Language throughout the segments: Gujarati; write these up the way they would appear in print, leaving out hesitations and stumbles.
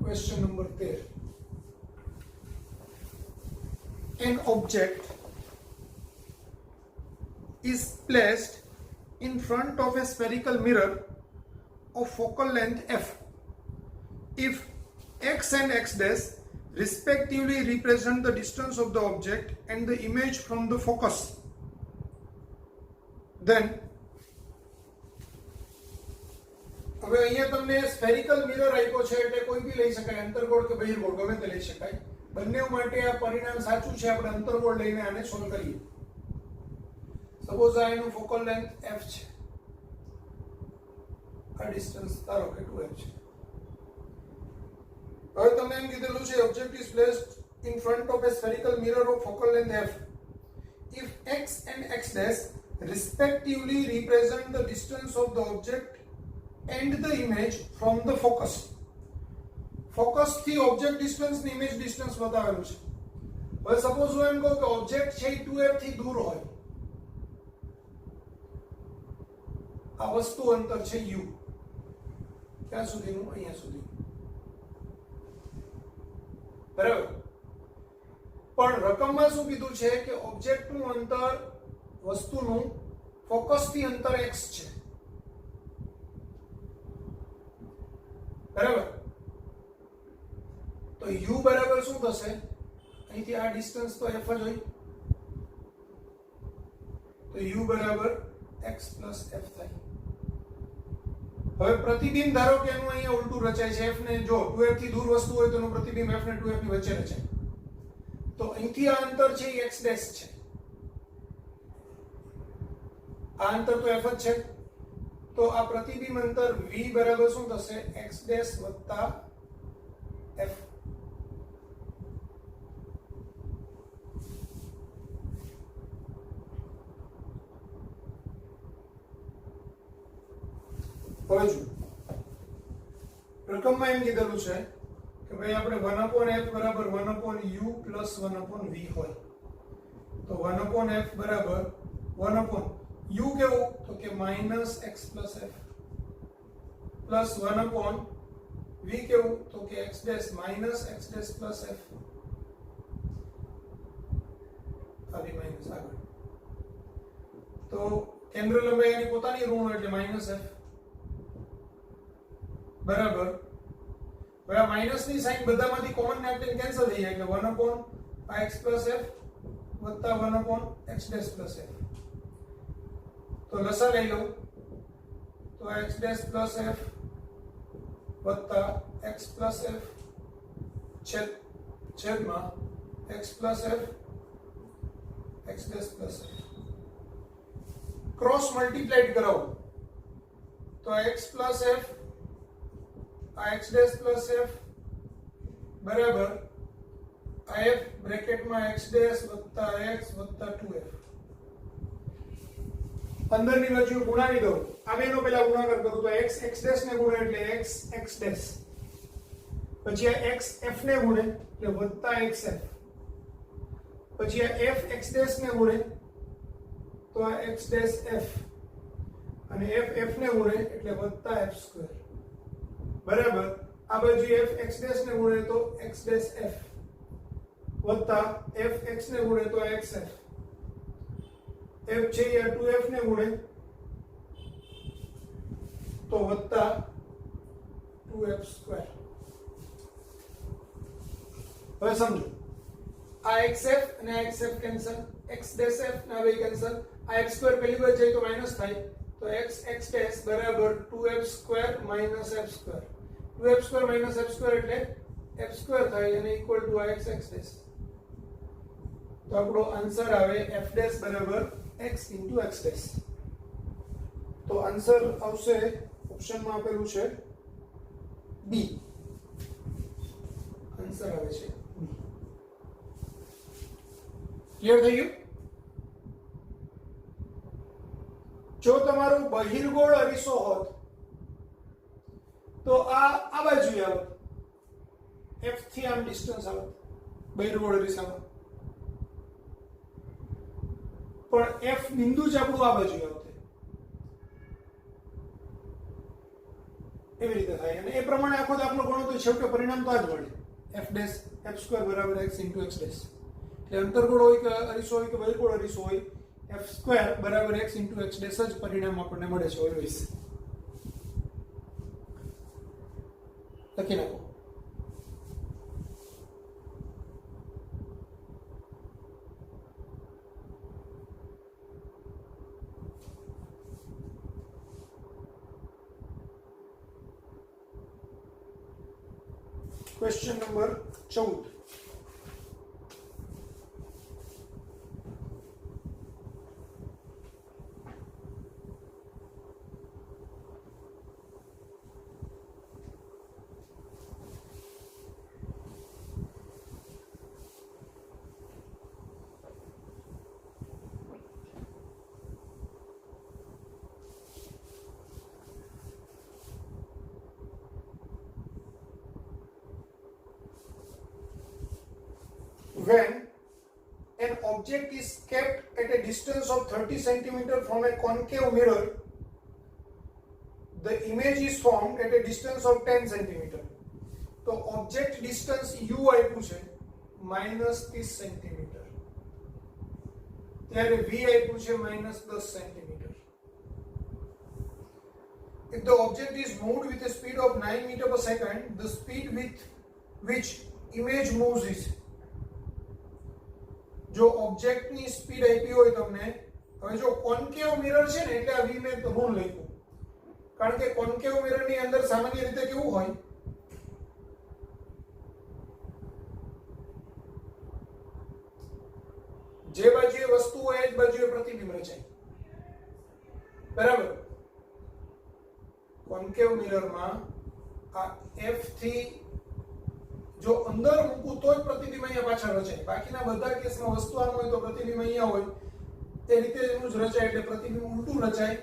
Question number 13. An object is placed in front of a spherical mirror of focal length f. If x and x dash respectively represent the distance of the object and the image from the focus, then હવે અહીંયા તમને સ્ફેરિકલ મિરર આપ્યો છે એટલે કોઈ બી લઈ શકાય, અંતર્ગોળ કે બહિર્ગોળ ગમે તે લઈ શકાય. બંને માટે આ પરિણામ સાચું છે. આપણે અંતર્ગોળ લઈને આને સોલ્વ કરીએ. સપોઝ આ એનું ફોકલ લેન્થ f છે, આ ડિસ્ટન્સ ધારો કે 2f છે. હવે તમને એમ કીધેલું છે object is placed in front of A spherical mirror of focal length f. If x and x dash respectively represent the distance of the object and the image from the focus. Focus થી ઓબ્જેક્ટ ડિસ્ટન્સ ને ઇમેજ ડિસ્ટન્સ બતાવેલું છે. હવે સપોઝ હું એમ કહું કે ઓબ્જેક્ટ છે 2f થી દૂર હોય, આ વસ્તુ અંતર છે u, ક્યાં સુધીનું? અહીંયા સુધી, બરાબર. પણ રકમમાં શું કીધું છે કે ઓબ્જેક્ટનું અંતર વસ્તુનું ફોકસથી અંતર x છે, બરાબર. તો u બરાબર શું થશે? અહીંથી આ ડિસ્ટન્સ તો f જ હોય, તો u બરાબર x plus f થાય. હવે પ્રતિબિંબ ધારો કે એનું અહીંયા ઉલટું રચાય છે. f ને જો 2f થી દૂર વસ્તુ હોય તો એનું પ્રતિબિંબ f ને 2f ની વચ્ચે રચાય. તો અહીંથી આ અંતર છે x ડેશ છે, આ અંતર તો f જ છે. તો આ પ્રતિબિંબ અંતર v બરાબર શું થશે? x ડેશ વત્તા f. હવે જો રકમમાં એમ કીધેલું છે કે ભાઈ આપણે 1/f બરાબર 1/u પ્લસ 1/v હોય. તો 1/f બરાબર 1/u કેવું? તો કે minus x plus f plus 1/v કેવું? તો કે x dash minus x dash plus f. આવી માઇનસ આગળ. તો કેન્દ્ર લંબાઈ એની પોતાની ઋણ એટલે માઇનસ f બરાબર. હવે આ માઇનસ ની સાઈન બધામાંથી કોમન નાખીને કેન્સલ થઈ જાય એટલે 1/x પ્લસ f વત્તા 1/x ડેશ પ્લસ f. તો લસા લઈ લો તો x ડેશ પ્લસ f વત્તા x પ્લસ f છેદમાં x plus f x dash plus f. Cross multiplied કરાવો તો x પ્લસ f આ x ડેશ પ્લસ f બરાબર આ f બ્રેકેટમાં x ડેશ વત્તા x વત્તા 2f. અંદરની બાજુ ગુણાવી દો. આ બેનો પહેલા ગુણાકાર કરું તો x x ડેશ ને ગુણે એટલે x x ડેશ, પછી આ x f ને ગુણે એટલે વત્તા xf, પછી આ f x ડેશ ને ગુણે તો આ x ડેશ f અને f f ને ગુણે એટલે વત્તા f સ્ક્વેર બરાબર. આ બાજુ f x ડેશ ને ગુણે તો x ડેશ f વત્તા f x ને ગુણે તો xf, f છે આ 2f ને ગુણે તો વત્તા 2f સ્ક્વેર. હવે સમજો આ xf અને આ xf cancel, x dash f ના બે કેન્સલ, આ x સ્ક્વેર પહેલી બાજુ જાય તો માઈનસ થાય તો x x ડેશ બરાબર 2f square minus f square. 2f square minus f square એટલે f સ્ક્વેર થાય અને ઇક્વલ ટુ આ x x ડેશ. તો આપણો આન્સર આવે f ડેશ બરાબર x into x ડેશ. તો આન્સર આવશે ઓપ્શનમાં આપેલું છે B. આન્સર આવે છે B. ક્લિયર થઈ ગયું? જો તમારો બહિર્ગોળ અરીસો હોત તો આ બાજુ આવત, f થી આમ ડિસ્ટન્સ આવત બહિર્ગોળ અરીસામાં, પણ f બિંદુ જ આપણું આ બાજુ આવતે. એવી રીતે થાય અને એ પ્રમાણે આખો દાખલો ગણો તો છેવટે પરિણામ તો આ જ મળે f ડેશ f સ્ક્વેર બરાબર x ઇન્ટુ x ડેશ એટલે અંતર્ગોળ હોય કે અરીસો હોય કે બહિર્ગોળ અરીસો હોય f સ્ક્વેર બરાબર x ઇન્ટુ x ડેશ જ પરિણામ આપણને મળે છે ઓલવેઝ લખી નાખો question number 14 When an object is kept at a distance of 30 centimeter from a concave mirror, the image is formed at a distance of 10 centimeter. तो object distance u આપ્યું છે -30 સેન્ટીમીટર ત્યારે v આપ્યું છે -10 centimetre. If the object is moved with a speed of 9 meter per second, the speed with which image moves is જો ઓબ્જેક્ટ ની સ્પીડ આપી હોય તમને હવે જો કોન્કેવ મિરર છે ને એટલે આ v મેં ઋણ લખ્યું કારણ કે કોન્કેવ મિરર ની અંદર સામાન્ય રીતે કેવું હોય જે બાજુએ વસ્તુ હોય એ જ બાજુએ પ્રતિબિંબ રચાય બરાબર કોન્કેવ મિરર માં આ f થી જો અંદર મૂકું તો જ પ્રતિબિંબ અહીંયા પાછળ રચાય બાકીના બધા કેસમાં વસ્તુ આમ હોય તો પ્રતિબિંબ અહીંયા હોય તે રીતે એનું જ રચાય એટલે પ્રતિબિંબ ઉલટું રચાય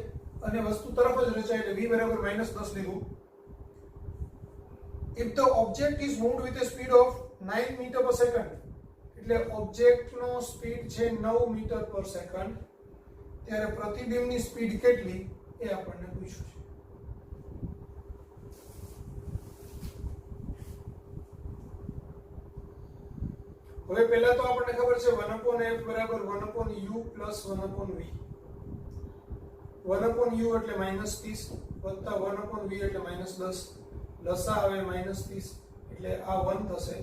અને વસ્તુ તરફ જ રચાય એટલે v બરાબર -10 લીધું. if the object is moved with a speed of 9 meter per second એટલે ઓબ્જેક્ટ નો સ્પીડ છે 9 મીટર પર સેકન્ડ ત્યારે પ્રતિબિંબની સ્પીડ કેટલી એ આપણને પૂછ્યું છે. હવે પહેલા તો આપણને ખબર છે 1/f બરાબર 1/u પ્લસ 1/v 1/u એટલે -30 વત્તા 1/v એટલે -10 લસા આવે -30 એટલે આ 1 થશે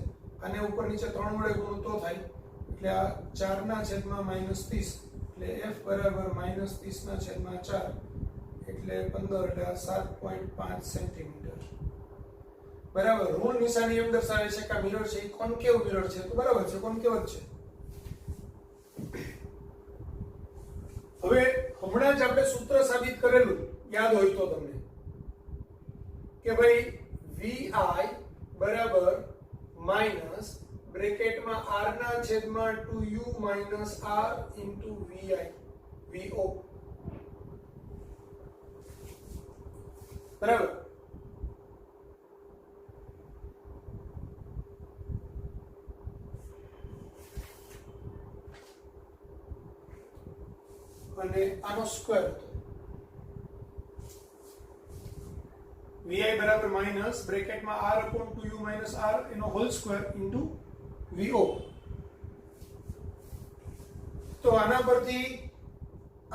આને ઉપર નીચે 3 વડે ગુણતો થાય એટલે આ 4 ના છેદમાં -30 એટલે f બરાબર -30 ના છેદમાં 4 એટલે 15 એટલે 7.5 સેન્ટીમીટર બરાબર. ઋણ નિશાની એમ દર્શાવે છે કે આ મિરર છે એ કોન્કેવ મિરર છે તો બરાબર છે કોન્કેવ જ છે. હવે હમણાં જ આપણે સૂત્ર સાબિત કરેલું યાદ હોય તો તમને કે ભાઈ vi બરાબર માઈનસ બ્રેકેટમાં r ના છેદમાં 2u r into vi vo બરાબર. અને આનો સ્ક્વેર હતો vi બરાબર માઈનસ બ્રેકેટમાં r upon 2u r એનો હોલ સ્ક્વેર ઇન્ટુ vo. તો આના પરથી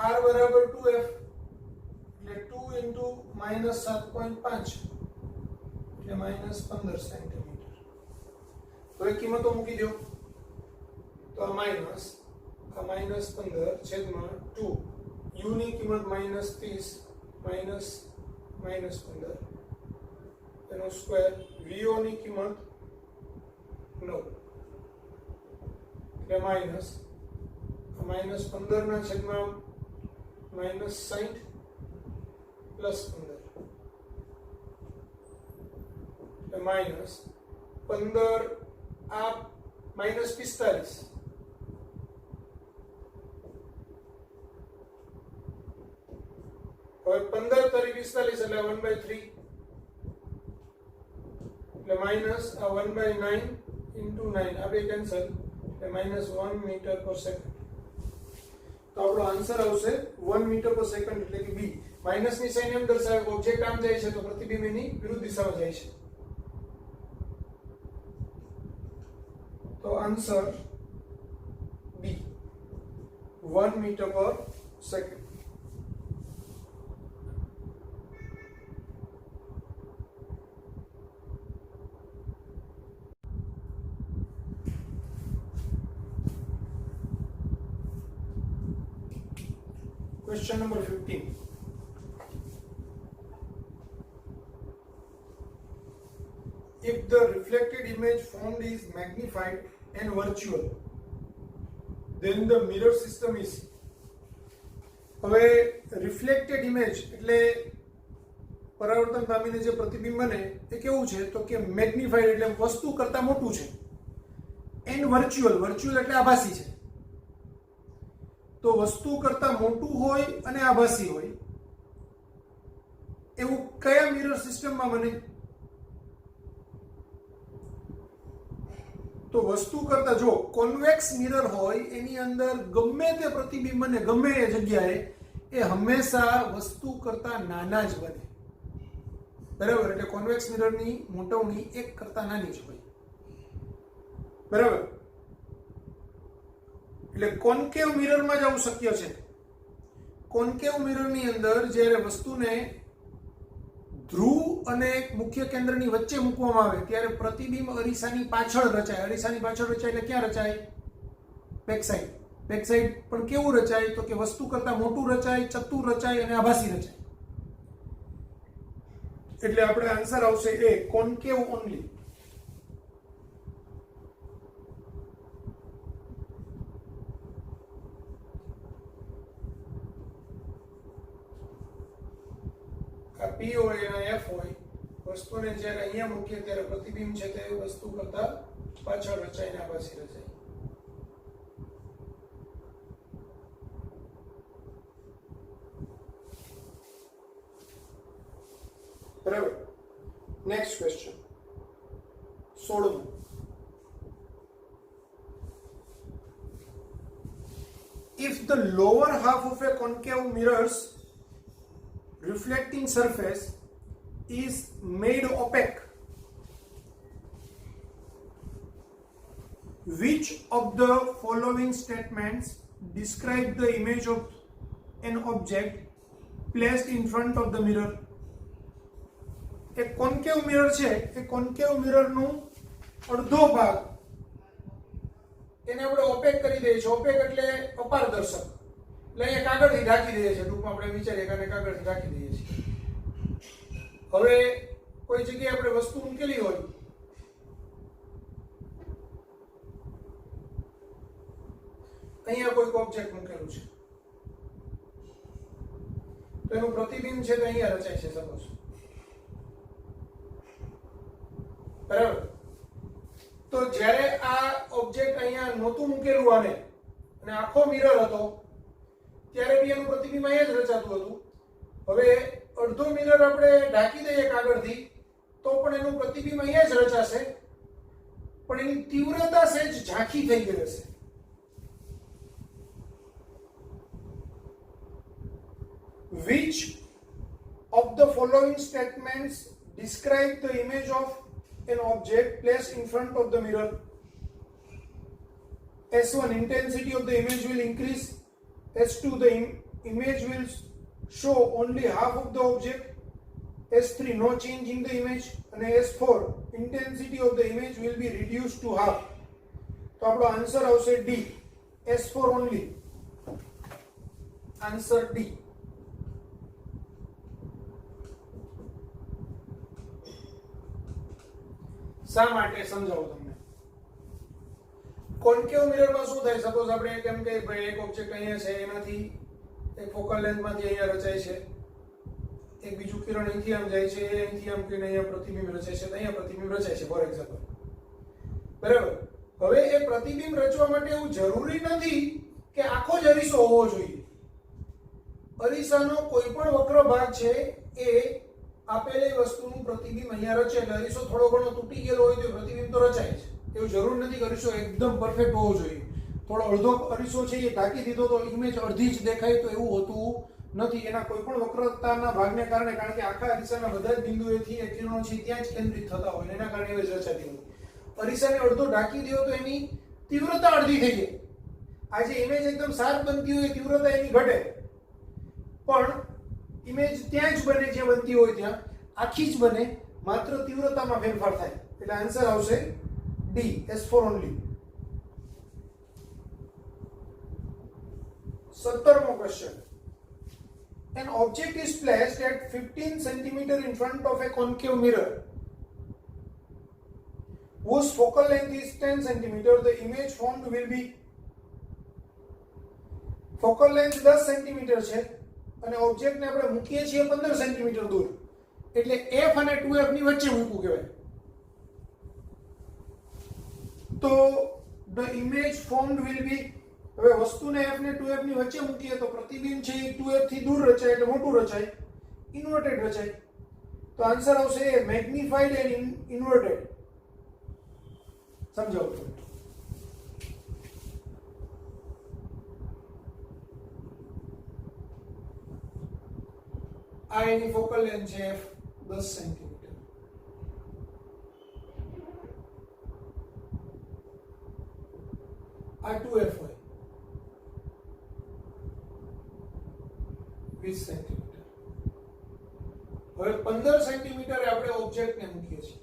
r બરાબર 2f એટલે 2 ઇન્ટુ -7.5 એટલે -15 સેન્ટીમીટર. હવે કિંમતો મૂકી દો તો આ માઈનસ આ -15 છેદમાં 2 u ની કિંમત -30 -15 એનો સ્ક્વેર vo ની કિંમત 9 એટલે માઈનસ -15 ના છેદમાં -60 પ્લસ 15 એટલે -15 આ -45 હવે 15 તરી 45 એટલે 1/3 એટલે માઈનસ આ 1/9 ઇન્ટુ 9 આ બે કેન્સલ એટલે -1 મીટર પર સેકન્ડ. તો આપણો આન્સર આવશે 1 મીટર પર સેકન્ડ એટલે કે b. માઇનસની સાઇન એમ દર્શાવે ઓબ્જેક્ટ આમ જાય છે તો પ્રતિબિંબ એની વિરુદ્ધ દિશામાં જાય છે. તો આન્સર બી 1 મીટર પર second. Question number 15. If the reflected image formed is magnified and virtual, then the mirror system is. હવે રિફ્લેક્ટેડ ઇમેજ એટલે પરાવર્તન પામીને જે પ્રતિબિંબ બને એ કેવું છે તો કે મેગ્નિફાઈડ એટલે વસ્તુ કરતા મોટું છે, એન્ડ વર્ચ્યુઅલ, વર્ચ્યુઅલ એટલે આભાસી છે. તો વસ્તુ કરતા મોટું હોય અને આભાસી હોય એવું કયા મિરર સિસ્ટમમાં બને? તો વસ્તુ કરતા જો કોન્વેક્સ મિરર હોય એની અંદર ગમે તે પ્રતિબિંબ બને ગમે એ જગ્યાએ એ હંમેશા વસ્તુ કરતા નાના જ બને. બરાબર? એટલે કોન્વેક્સ મિરરની મોટવણી એક કરતા નાની જ હોય. બરાબર? એટલે કોન્કેવ મિરરમાં જ આવું શક્ય છે. કોન્કેવ મિરરની અંદર જ્યારે વસ્તુને ધ્રુવ અને મુખ્ય કેન્દ્રની વચ્ચે મૂકવામાં આવે ત્યારે પ્રતિબિંબ અરીસાની પાછળ રચાય. અરીસાની પાછળ રચાય એટલે ક્યાં રચાય? Back side. બેક સાઈડ પણ કેવું રચાય તો કે વસ્તુ કરતા મોટું રચાય, ચતુર રચાય અને આભાસી રચાય. એટલે આપણે આન્સર આવશે એ કોન્કેવ ઓનલી. P હોય અને F હોય, વસ્તુને જ્યારે અહીંયા મૂકીએ ત્યારે પ્રતિબિંબ છે તે વસ્તુ કરતા પાછળ રચાય ને આભાસી રચાય. બરાબર? Next question 16. If the lower half of a concave mirror's reflecting surface is made opaque, which of the following statements describe the image of an object placed in front of the mirror? એક કોન્કેવ મિરર છે, એ કોન્કેવ મિરરનું અડધો ભાગ એને આપણે ઓપેક કરી દઈએ છીએ. ઓપેક એટલે અપારદર્શક. એટલે અહીંયા કાગળથી ઢાંકી દઈએ છીએ. ટૂંકમાં આપણે વિચારીએ કે કાગળથી ઢાંકી દઈએ છીએ. હવે કોઈ જગ્યાએ આપણે વસ્તુ મૂકેલી હોય, અહીંયા કોઈ ઓબ્જેક્ટ મૂકેલું છે તો એનું પ્રતિબિંબ છે તો અહીંયા રચાય છે સપોઝ. બરાબર? તો જ્યારે આ ઓબ્જેક્ટ અહીંયા નહોતું મૂકેલું આને અને આખો મિરર હતો ત્યારે બી એનું પ્રતિબિંબ અહીંયા જ રચાતું હતું. હવે અડધો મિરર આપણે ઢાંકી દઈએ કાગળથી તો પણ એનું પ્રતિબિંબ અહીંયા જ રચાશે, પણ એની તીવ્રતા સહેજ ઝાંખી થઈ ગઈ હશે. Which of the following statements describe the image of an object placed in front of the mirror? S1, intensity of the image will increase. S2, the image will show only half of the object. S3, no change in the image. And S4, intensity of the image will be reduced to half. So our answer આવશે D, S4 only. Answer D. શા માટે સમજાવું તમને. કોન્કેવ મિરરમાં શું થાય? સપોઝ આપણે કેમ કે ભાઈ એક ઓબ્જેક્ટ અહીંયા છે, એનાથી એક ફોકલ લેન્થમાંથી અહીંયા રચાય છે, એક બીજું કિરણ અહીંથી આમ જાય છે, અહીંથી આમ કરીને અહીંયા પ્રતિબિંબ રચાય છે, અહીંયા પ્રતિબિંબ રચાય છે ફોર એક્ઝામ્પલ. બરાબર? હવે એ પ્રતિબિંબ રચવા માટે એવું જરૂરી નથી કે આખો જ અરીસો હોવો જોઈએ. અરીસાનો કોઈ પણ વક્ર ભાગ છે એ આપેલી વસ્તુનું પ્રતિબિંબ અહીંયા રચે એટલે અરીસો થોડો ઘણો તૂટી ગયેલો હોય તો પ્રતિબિંબ તો રચાય છે. એવું જરૂર નથી કે અરીસો એકદમ પરફેક્ટ હોવો જોઈએ. થોડો અડધો અરીસો છે એ ઢાંકી દીધો તો ઇમેજ અડધી જ દેખાય તો એવું હોતું નથી, એના કોઈ પણ વક્રતાના ભાગને કારણે, કારણ કે આખા અરીસાના બધા જ બિંદુએથી એ કિરણો છે ત્યાં જ કેન્દ્રિત થતા હોય, એના કારણે એ રચાતી હોય. અરીસાને અડધો ઢાંકી દો તો એની તીવ્રતા અડધી થઈ જાય. આ જે ઇમેજ એકદમ શાર્પ બનતી હોય તીવ્રતા એની ઘટે, પણ ઇમેજ ત્યાં જ બને જે બનતી હોય ત્યાં, આખી જ બને, માત્ર તીવ્રતામાં ફેરફાર થાય. એટલે આન્સર આવશે ડી, S4 ઓન્લી. 17મો question. An object is placed at 15 centimeter in front of a concave mirror whose focal length is 10 centimeter. The image formed will be, focal length 10 centimeter છે અને ઓબ્જેક્ટ ને આપણે મૂકીએ છીએ 15 સેન્ટીમીટર દૂર, એટલે f અને 2f ની વચ્ચે મૂકવું કહેવાય. તો the image formed will be, હવે વસ્તુને f ને 2f ની વચ્ચે મૂકીએ તો પ્રતિબિંબ છે એ 2f થી દૂર રચાય, એટલે મોટું રચાય, ઇન્વર્ટેડ રચાય. તો આન્સર આવશે મેગ્નિફાઈડ એન્ડ ઇન્વર્ટેડ. સમજાવો. આ એની ફોકલ લેન્થ છે f 10 સેન્ટીમીટર. આ 2f હોય 20 સેન્ટીમીટર. હવે 15 સેન્ટીમીટરે આપણે ઓબ્જેક્ટને મૂકીએ છીએ,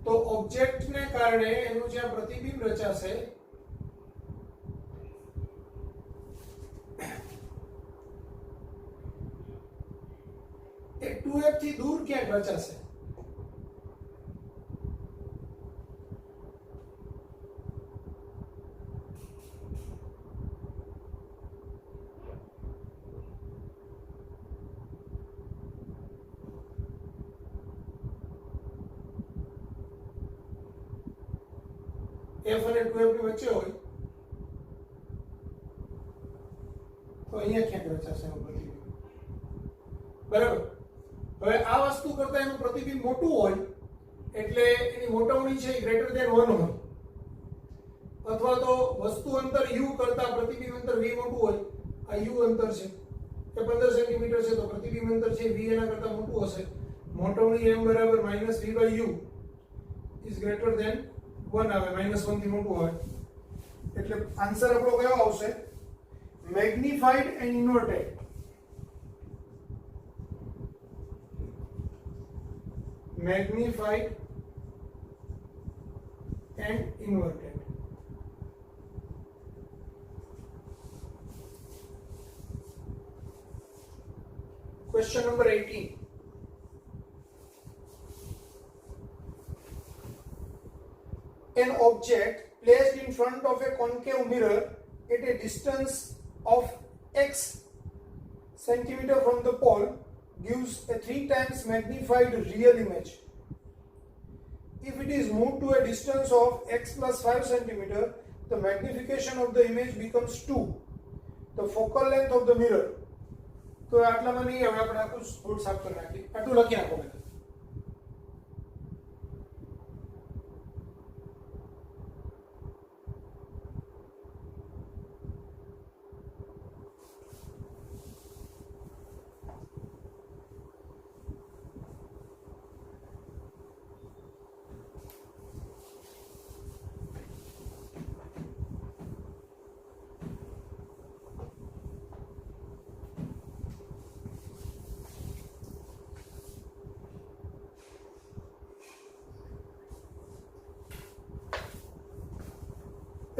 તો ઓબ્જેક્ટને કારણે એનું જ્યાં પ્રતિબિંબ રચાશે એ 2f થી દૂર ક્યાંક રચાશે. f અને 2f ની વચ્ચે હોય તો અહીંયા ક્યાંક રચાશે એનું પ્રતિબિંબ. બરાબર. હવે આ વસ્તુ કરતા એનું પ્રતિબિંબ મોટું હોય એટલે એની મોટવણી છે એ ગ્રેટર ધેન 1 હોય, અથવા તો વસ્તુ અંતર u કરતા પ્રતિબિંબ અંતર v મોટું હોય. આ u અંતર છે એ 15 સેન્ટીમીટર છે, તો પ્રતિબિંબ અંતર છે v એના કરતા મોટું હશે. મોટવણી m બરાબર -v/u ઇઝ ગ્રેટર ધેન 1 આવે, -1 થી મોટું આવે. એટલે આન્સર આપણો કયો આવશે? Magnified and inverted. Magnified and inverted. Question number 18. An object placed in front of a concave mirror at a distance of x centimeter from the pole gives a 3 times magnified real image. If it is moved to a distance of x plus 5 centimeter, the magnification of the image becomes 2. The focal length of the mirror. તો આટલામાં નહીં, હવે આપણે આખું બોર્ડ સાફ કરી નાખીએ. આટલું લખી નાખો.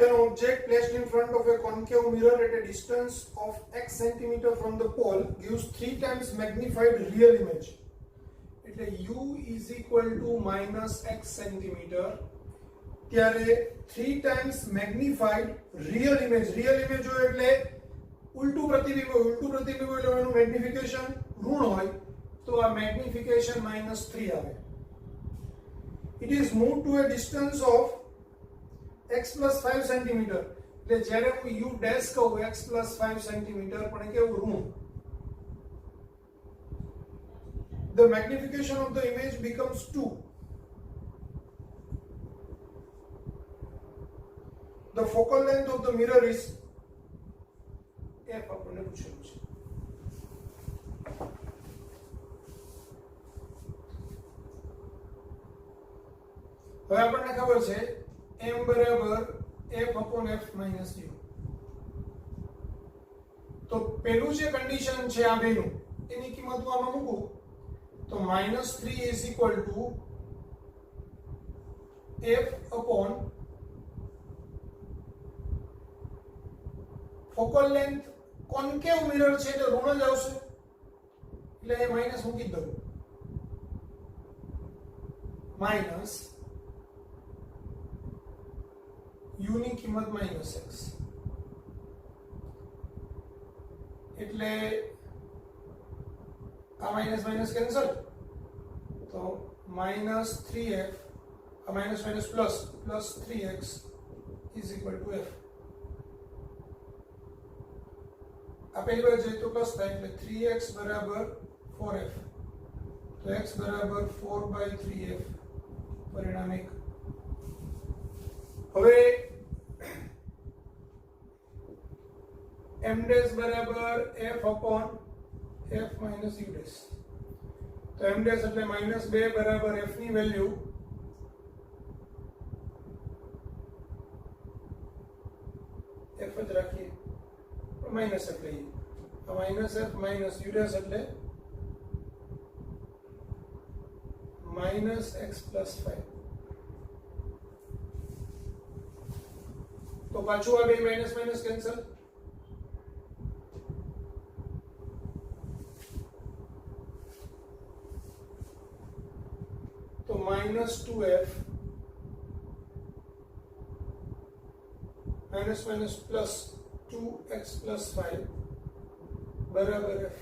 An object placed in front of a concave mirror at a distance of x centimeter from the pole gives 3 times magnified real image. એટલે u is equal to -x centimeter, ત્યારે 3 times magnified real image. real image હોય એટલે ઉલટું પ્રતિબિંબ હોય. ઉલટું પ્રતિબિંબ હોય એટલે એનું મેગ્નિફિકેશન ઋણ હોય, તો આ મેગ્નિફિકેશન -3 આવે. It is moved to a distance of x plus 5 centimeter. એટલે જ્યારે હું u ડેશ કહું x plus 5 centimeter, પણ કેવું ઋણ. The magnification of the image becomes 2. The focal length of the mirror is પૂછેલું છે. હવે આપણને ખબર છે m બરાબર f upon f minus 0. તો પેલું જે કન્ડિશન છે આ બેનું એની કિંમત હું આમાં મૂકું તો -3 is equal to f upon focal length concave mirror છે એટલે ઋણ જ આવશે એટલે એ માઈનસ મૂકી દઉં માઈનસ u ની કિંમત -x એટલે આ માઈનસ માઈનસ કેન્સલ તો -3f આ minus minus plus plus 3x is equal to f. આ પહેલી વાર જઈએ તો પ્લસ થાય એટલે 3x બરાબર 4f તો x બરાબર 4/3f પરિણામ 1. હવે m dash બરાબર f upon f minus u dash તો m dash એટલે -2 બરાબર f ની વેલ્યુ f જ રાખીએ માઈનસ f લઈએ આ minus f minus u dash એટલે -x plus 5 તો પાછું આ બે માઈનસ માઈનસ કેન્સલ તો -2f minus minus plus 2x plus 5 बराबर f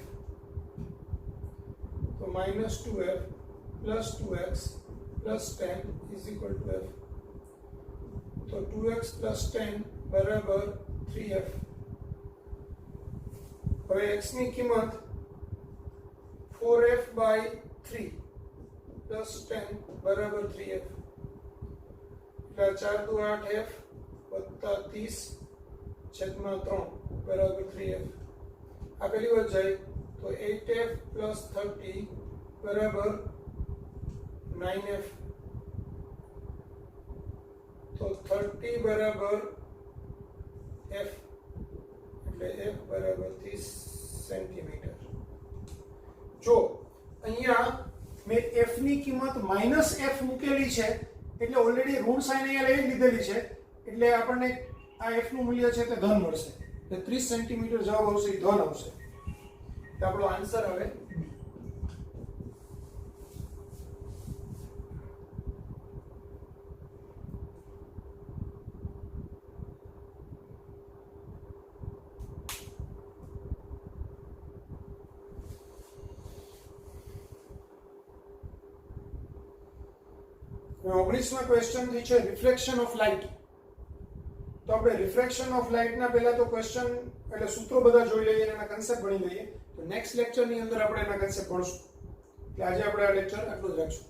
तो -2f plus 2x plus 10 is equal to f तो 2x plus 10 बराबर 3f. હવે x ની કિંમત 4f by 3 plus 10 बराबर 3f એટલે 4 દુ 8f વત્તા 30 છેદમાં 3 બરાબર 3f. આ પહેલી વાર જાય તો 8f plus 30 બરાબર 9f તો 30 બરાબર f એટલે f બરાબર 30 સેન્ટીમીટર. જો અહીંયા મેં f ની કિંમત -f મૂકેલી છે એટલે ઓલરેડી ઋણ સાઇન અહીંયા લઈ લીધેલી છે એટલે આપણને આ f નું મૂલ્ય છે તે ધન મળશે એટલે 30 સેન્ટીમીટર જવાબ આવશે એ ધન આવશે. તો આપણો આન્સર હવે ઓગણીસમાં ક્વેશ્ચન થી છે રિફ્લેક્શન ઓફ લાઇટ. તો આપણે રિફ્રેક્શન ઓફ લાઇટ ના પહેલા તો ક્વેશ્ચન એટલે સૂત્રો બધા જોઈ લઈએ અને એના કન્સેપ્ટ ભણી લઈએ તો નેક્સ્ટ લેક્ચર ની અંદર આપણે એના કન્સેપ્ટ ભણશું. એટલે આજે આપણે આ લેક્ચર આટલું જ રાખશું.